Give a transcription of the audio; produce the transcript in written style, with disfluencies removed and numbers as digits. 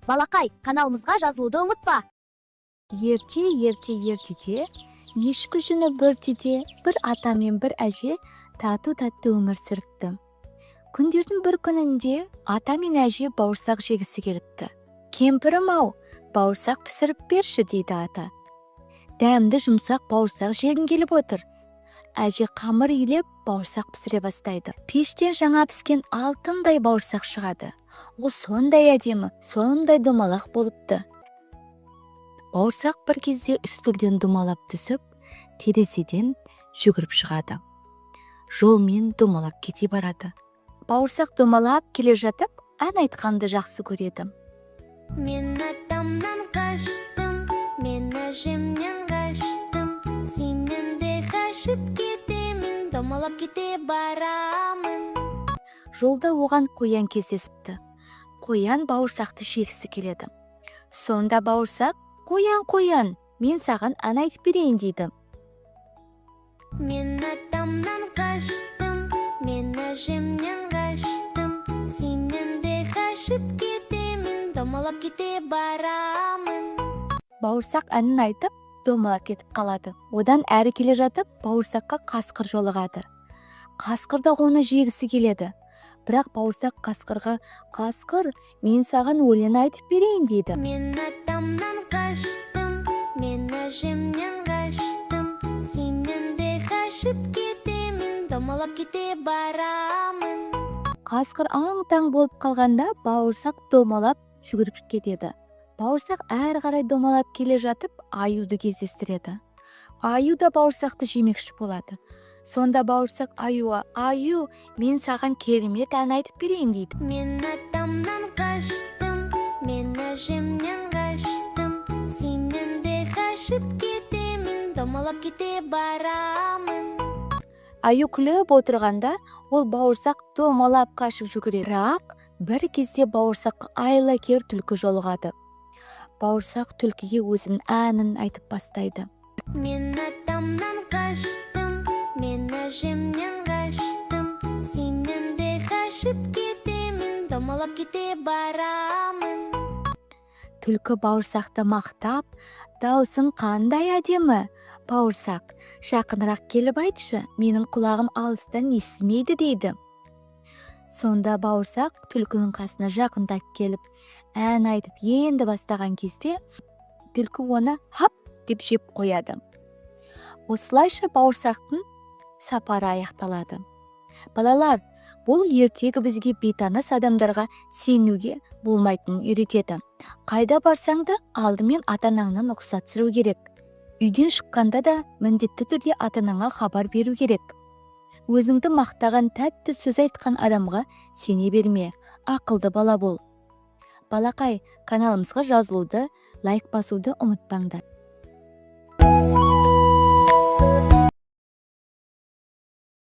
Балақай, каналымызға жазылуды ұмытпа. Ертеде ешкі жүні бөртеде бір ата мен бір әже тату-тәтті өмір сүріпті. Күндердің бір күнінде ата мен әже бауырсақ жегісі келіпті. Кемпірім-ау, бауырсақ пісіріп берші дейді ата. Дәмді жұмсақ бауырсақ жегім келіп отыр. Әже қамыр илеп бауырсақ пісіре бастайды. Пештен жаңа піскен алтындай бауырсақ шығады. Ол сондай әдемі, сондай домалақ болыпты. Бауырсақ бір кезде үстелден домалап түсіп, терезеден жүгіріп шығады. Жолмен домалап кете барады. Бауырсақ домалап келе жатып, ән айтқанды жақсы көреді. Мен атамнан қаштым, мен әжемнен қаштым, сенен де қашып кетемін, домалап кете барамын. Жолда оған қоян кездесіпті. Қоян бауырсақты жегісі келеді. Сонда бауырсақ, қоян, мен саған ән айтып берейін дейді. Мен атамнан қаштым, мен әжемнен қаштым, сенен де қашып кетемін, домалап кете барамын. Бауырсақ әнін айтып, домалап кетіп қалады. Одан әрі келе жатып, бауырсаққа қасқыр жолығады. Қасқыр да оны жегісі келеді. Бірақ бауырсақ қасқырға, қасқыр, мен саған өлең айтып берейін дейді. Мен атамнан қаштым, мен әжемнен қаштым, сенен де қашып кетемін, домалап кете барамын. Қасқыр аң-таң болып қалғанда бауырсақ домалап жүгіріп кетеді. Бауырсақ әрі қарай домалап келе жатып, аюды кездестіреді. Аю да бауырсақты жемекші болады. Сонда бауырсақ аюға, аю, мен саған керемет ән айтып берейін дейді. Мен атамнан қаштым, мен әжемнен қаштым, сенен де қашып кетемін, домалап кете барамын. Аю күліп отырғанда, ол бауырсақ домалап қашып жүгіреді. Бірақ бір кезде бауырсаққа айлакер түлкі жолығады. Бауырсақ түлкіге өзінің әнін айтып бастайды. Мен атамнан қаштым, мен әжемнен қаштым, сенен де қашып кетемін, домалап кете барамын. Түлкі бауырсақты мақтап, даусың қандай әдемі. Бауырсақ, жақынырақ келіп айтшы, менің құлағым алыстан естімейді дейді. Сонда бауырсақ түлкінің қасына жақындап келіп, ән айтып енді бастаған кезде, түлкі оны хап деп жеп қояды. Осылайша бауырсақтың сапары аяқталады. Балалар, бұл ертегі бізге бейтаныс адамдарға сенуге болмайтынын үйретеді. Қайда барсаң да алдымен ата-анаңнан рұқсат сұрау керек. Үйден шыққанда да міндетті түрде ата-анаңа хабар беру керек. Өзіңді мақтаған тәтті сөз айтқан адамға сене берме, ақылды бала бол. Балақай, каналымызға жазылуды, лайк басуды ұмытпаңдар.